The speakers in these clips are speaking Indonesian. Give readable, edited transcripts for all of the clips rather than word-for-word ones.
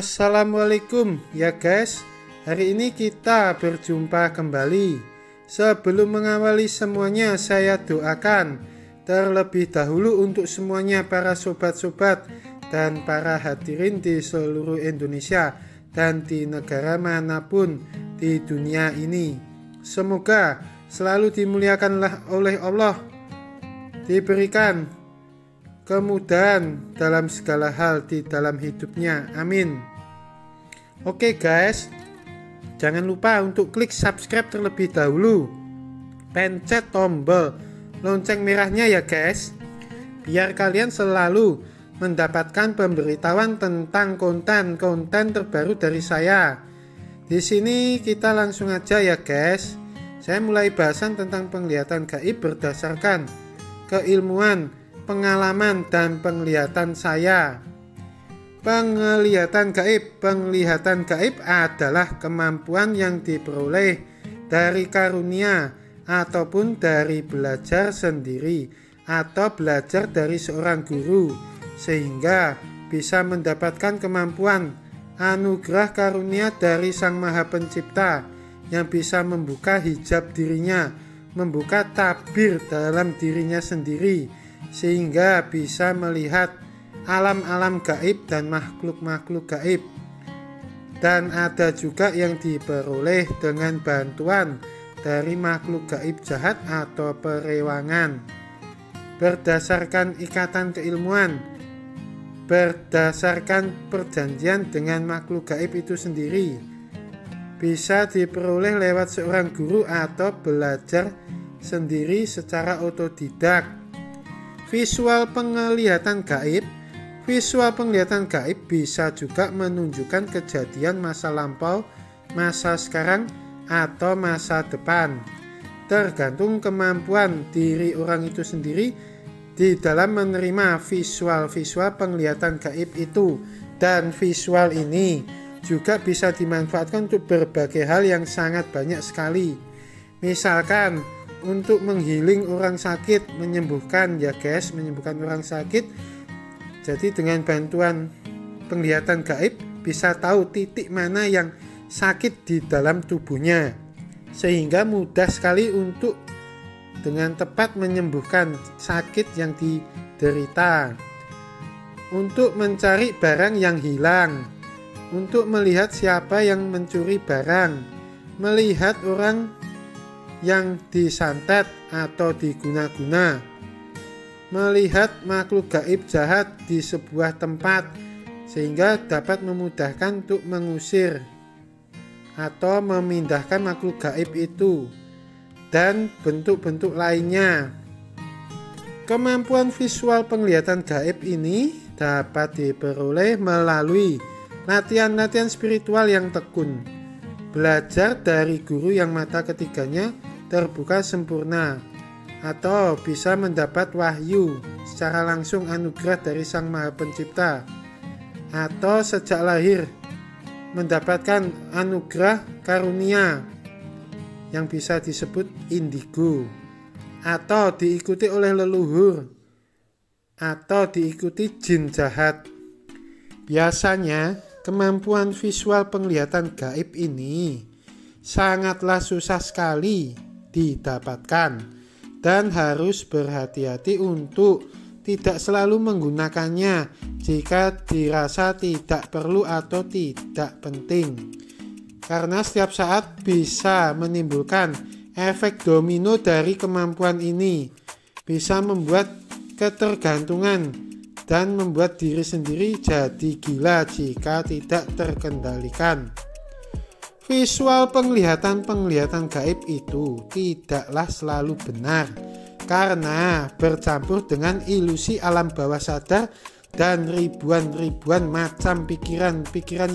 Assalamualaikum ya guys. Hari ini kita berjumpa kembali. Sebelum mengawali semuanya, saya doakan terlebih dahulu untuk semuanya para sobat-sobat dan para hadirin di seluruh Indonesia dan di negara manapun di dunia ini. Semoga selalu dimuliakanlah oleh Allah, diberikan kemudahan dalam segala hal di dalam hidupnya. Amin. Oke guys, jangan lupa untuk klik subscribe terlebih dahulu, pencet tombol lonceng merahnya ya guys, biar kalian selalu mendapatkan pemberitahuan tentang konten-konten terbaru dari saya. Di sini kita langsung aja ya guys. Saya mulai bahasan tentang penglihatan gaib berdasarkan keilmuan, pengalaman dan penglihatan saya. Penglihatan gaib adalah kemampuan yang diperoleh dari karunia ataupun dari belajar sendiri atau belajar dari seorang guru, sehingga bisa mendapatkan kemampuan anugerah karunia dari Sang Maha Pencipta yang bisa membuka hijab dirinya, membuka tabir dalam dirinya sendiri, sehingga bisa melihat alam-alam gaib dan makhluk-makhluk gaib. Dan ada juga yang diperoleh dengan bantuan dari makhluk gaib jahat atau perewangan, berdasarkan ikatan keilmuan, berdasarkan perjanjian dengan makhluk gaib itu sendiri. Bisa diperoleh lewat seorang guru atau belajar sendiri secara otodidak. Visual penglihatan gaib bisa juga menunjukkan kejadian masa lampau, masa sekarang, atau masa depan. Tergantung kemampuan diri orang itu sendiri di dalam menerima visual penglihatan gaib itu. Dan visual ini juga bisa dimanfaatkan untuk berbagai hal yang sangat banyak sekali. Misalkan untuk menghealing orang sakit, menyembuhkan ya guys, menyembuhkan orang sakit. Jadi dengan bantuan penglihatan gaib bisa tahu titik mana yang sakit di dalam tubuhnya, sehingga mudah sekali untuk dengan tepat menyembuhkan sakit yang diderita. Untuk mencari barang yang hilang, untuk melihat siapa yang mencuri barang, melihat orang yang disantet atau diguna-guna, melihat makhluk gaib jahat di sebuah tempat, sehingga dapat memudahkan untuk mengusir atau memindahkan makhluk gaib itu, dan bentuk-bentuk lainnya. Kemampuan visual penglihatan gaib ini dapat diperoleh melalui latihan-latihan spiritual yang tekun, belajar dari guru yang mata ketiganya terbuka sempurna, atau bisa mendapat wahyu secara langsung anugerah dari Sang Maha Pencipta, atau sejak lahir mendapatkan anugerah karunia yang bisa disebut indigo, atau diikuti oleh leluhur, atau diikuti jin jahat. Biasanya kemampuan visual penglihatan gaib ini sangatlah susah sekali didapatkan, dan harus berhati-hati untuk tidak selalu menggunakannya jika dirasa tidak perlu atau tidak penting, karena setiap saat bisa menimbulkan efek domino dari kemampuan ini, bisa membuat ketergantungan dan membuat diri sendiri jadi gila jika tidak terkendalikan. Visual penglihatan gaib itu tidaklah selalu benar, karena bercampur dengan ilusi alam bawah sadar dan ribuan macam pikiran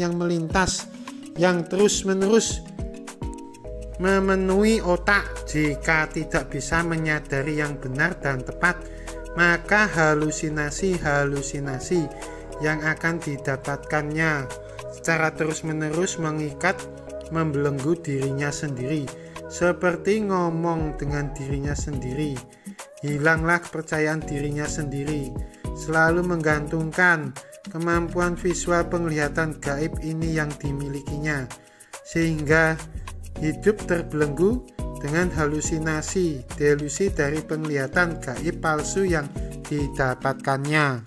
yang melintas, yang terus-menerus memenuhi otak. Jika tidak bisa menyadari yang benar dan tepat, maka halusinasi yang akan didapatkannya secara terus-menerus mengikat, membelenggu dirinya sendiri, seperti ngomong dengan dirinya sendiri. Hilanglah kepercayaan dirinya sendiri, selalu menggantungkan kemampuan visual penglihatan gaib ini yang dimilikinya, sehingga hidup terbelenggu dengan halusinasi, delusi dari penglihatan gaib palsu yang didapatkannya.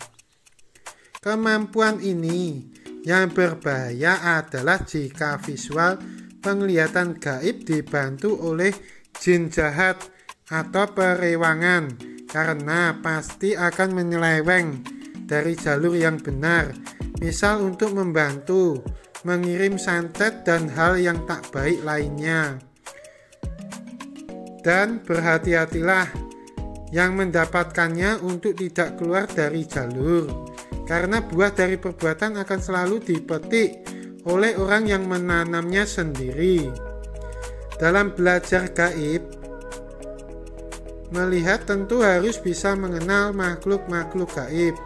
Kemampuan ini yang berbahaya adalah jika visual penglihatan gaib dibantu oleh jin jahat atau perewangan, karena pasti akan menyeleweng dari jalur yang benar, misal untuk membantu mengirim santet dan hal yang tak baik lainnya. Dan berhati-hatilah yang mendapatkannya untuk tidak keluar dari jalur, karena buah dari perbuatan akan selalu dipetik oleh orang yang menanamnya sendiri. Dalam belajar gaib, melihat tentu harus bisa mengenal makhluk-makhluk gaib,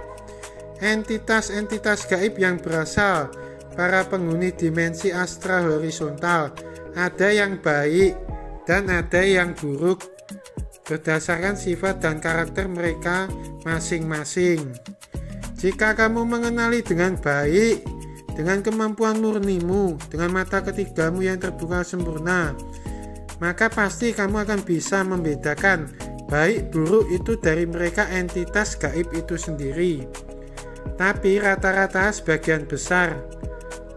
entitas-entitas gaib yang berasal para penghuni dimensi astral horizontal. Ada yang baik dan ada yang buruk berdasarkan sifat dan karakter mereka masing-masing. Jika kamu mengenali dengan baik, dengan kemampuan murnimu, dengan mata ketigamu yang terbuka sempurna, maka pasti kamu akan bisa membedakan baik buruk itu dari mereka entitas gaib itu sendiri. Tapi rata-rata sebagian besar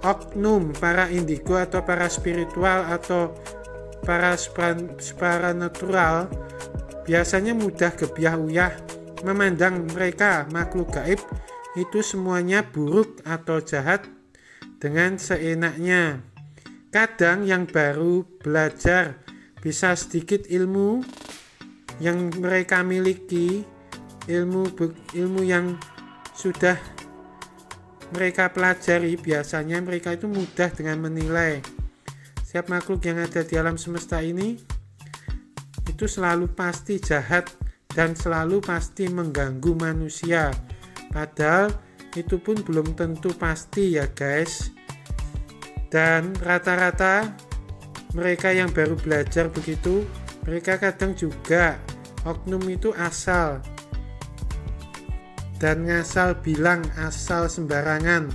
oknum para indigo atau para spiritual atau para supranatural biasanya mudah gebiah-uyah memandang mereka makhluk gaib itu semuanya buruk atau jahat dengan seenaknya. Kadang yang baru belajar bisa sedikit ilmu yang mereka miliki, ilmu yang sudah mereka pelajari, biasanya mereka itu mudah dengan menilai setiap makhluk yang ada di alam semesta ini itu selalu pasti jahat dan selalu pasti mengganggu manusia. Padahal itu pun belum tentu pasti ya guys. Dan rata-rata mereka yang baru belajar begitu, mereka kadang juga oknum itu asal dan ngasal bilang asal sembarangan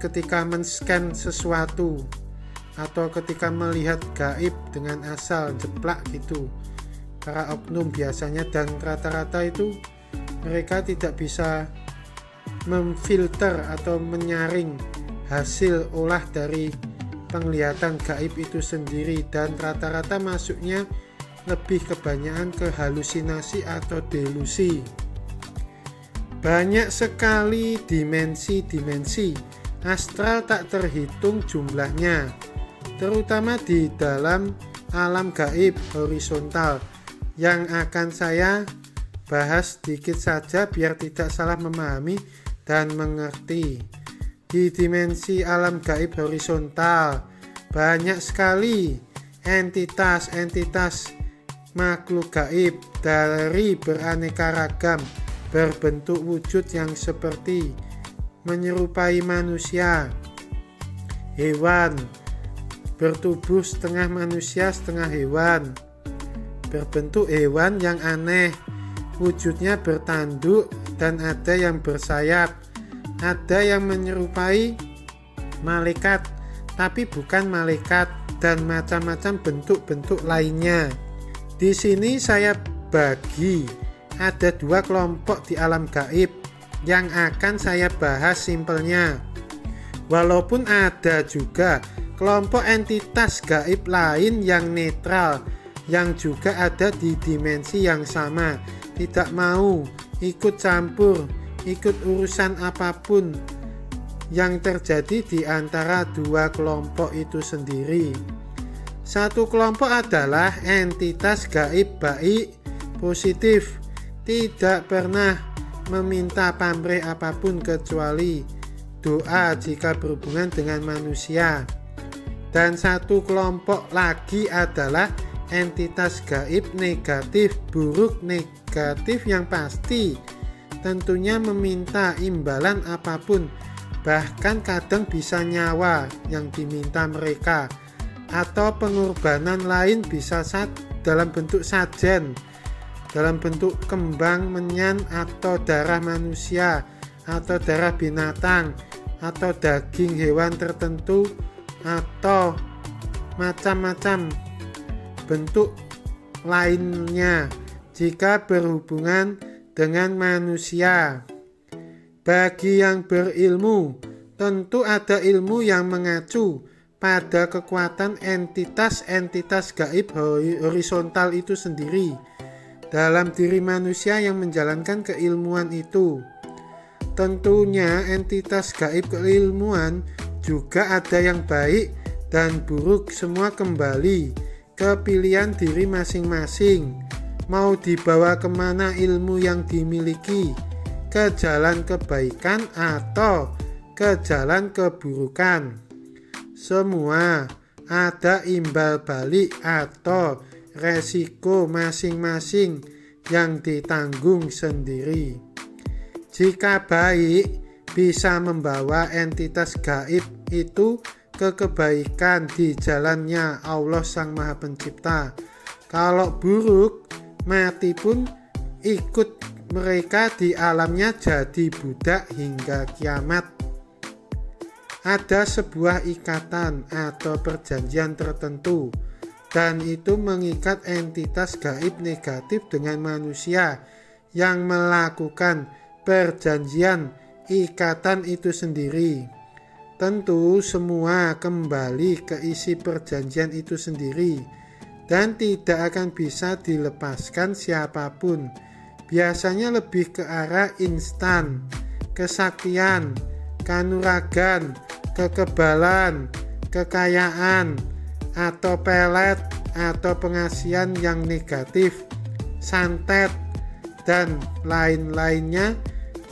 ketika men-scan sesuatu atau ketika melihat gaib dengan asal jeplak gitu. Para oknum biasanya, dan rata-rata itu mereka tidak bisa memfilter atau menyaring hasil olah dari penglihatan gaib itu sendiri, dan rata-rata masuknya lebih kebanyakan ke halusinasi atau delusi. Banyak sekali dimensi-dimensi astral tak terhitung jumlahnya, terutama di dalam alam gaib horizontal, yang akan saya bahas sedikit saja biar tidak salah memahami dan mengerti. Di dimensi alam gaib horizontal banyak sekali entitas-entitas makhluk gaib dari beraneka ragam, berbentuk wujud yang seperti menyerupai manusia, hewan, bertubuh setengah manusia setengah hewan, berbentuk hewan yang aneh, wujudnya bertanduk, dan ada yang bersayap, ada yang menyerupai malaikat tapi bukan malaikat, dan macam-macam bentuk-bentuk lainnya. Di sini saya bagi ada dua kelompok di alam gaib yang akan saya bahas simpelnya. Walaupun ada juga kelompok entitas gaib lain yang netral, yang juga ada di dimensi yang sama, tidak mau ikut campur, ikut urusan apapun yang terjadi di antara dua kelompok itu sendiri. Satu kelompok adalah entitas gaib baik, positif, tidak pernah meminta pamrih apapun kecuali doa jika berhubungan dengan manusia. Dan satu kelompok lagi adalah entitas gaib negatif, buruk, negatif yang pasti tentunya meminta imbalan apapun, bahkan kadang bisa nyawa yang diminta mereka, atau pengorbanan lain, bisa dalam bentuk sajen, dalam bentuk kembang menyan atau darah manusia, atau darah binatang, atau daging hewan tertentu, atau macam-macam bentuk lainnya jika berhubungan dengan manusia. Bagi yang berilmu, tentu ada ilmu yang mengacu pada kekuatan entitas-entitas gaib horizontal itu sendiri dalam diri manusia yang menjalankan keilmuan itu. Tentunya entitas gaib keilmuan juga ada yang baik dan buruk, semua kembali ke pilihan diri masing-masing. Mau dibawa kemana ilmu yang dimiliki, ke jalan kebaikan atau ke jalan keburukan. Semua ada imbal balik atau resiko masing-masing yang ditanggung sendiri. Jika baik, bisa membawa entitas gaib itu ke kebaikan di jalannya Allah Sang Maha Pencipta. Kalau buruk, mati pun ikut mereka di alamnya jadi budak hingga kiamat. Ada sebuah ikatan atau perjanjian tertentu, dan itu mengikat entitas gaib negatif dengan manusia yang melakukan perjanjian ikatan itu sendiri. Tentu semua kembali ke isi perjanjian itu sendiri dan tidak akan bisa dilepaskan siapapun. Biasanya lebih ke arah instan, kesaktian, kanuragan, kekebalan, kekayaan, atau pelet, atau pengasihan yang negatif, santet, dan lain-lainnya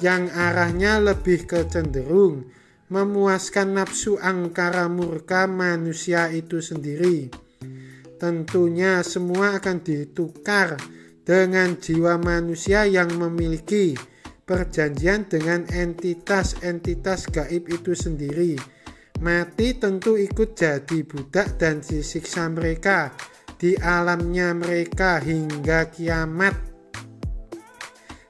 yang arahnya lebih ke cenderung memuaskan nafsu angkara murka manusia itu sendiri. Tentunya semua akan ditukar dengan jiwa manusia yang memiliki perjanjian dengan entitas-entitas gaib itu sendiri. Mati tentu ikut jadi budak dan disiksa mereka di alamnya mereka hingga kiamat.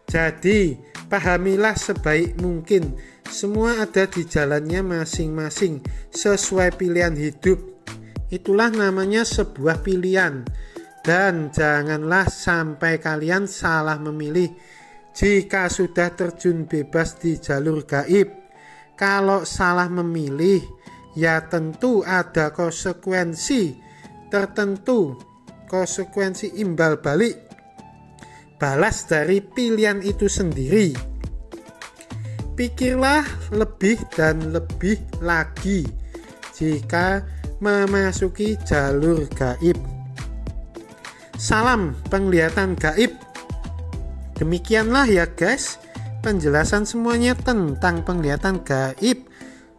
Jadi, pahamilah sebaik mungkin, semua ada di jalannya masing-masing sesuai pilihan hidup. Itulah namanya sebuah pilihan. Dan janganlah sampai kalian salah memilih jika sudah terjun bebas di jalur gaib. Kalau salah memilih, ya tentu ada konsekuensi tertentu, konsekuensi imbal balik, balas dari pilihan itu sendiri. Pikirlah lebih dan lebih lagi jika memasuki jalur gaib. Salam penglihatan gaib. Demikianlah ya guys, penjelasan semuanya tentang penglihatan gaib.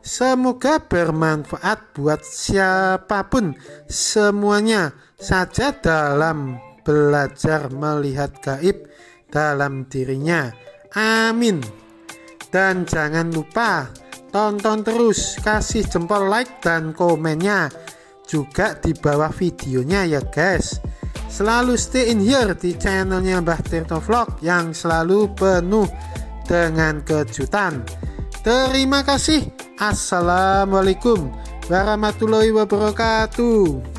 Semoga bermanfaat buat siapapun semuanya saja dalam belajar melihat gaib dalam dirinya. Amin. Dan jangan lupa tonton terus, kasih jempol like dan komennya juga di bawah videonya ya guys. Selalu stay in here di channelnya Mbah Tirto Vlog yang selalu penuh dengan kejutan. Terima kasih. Assalamualaikum warahmatullahi wabarakatuh.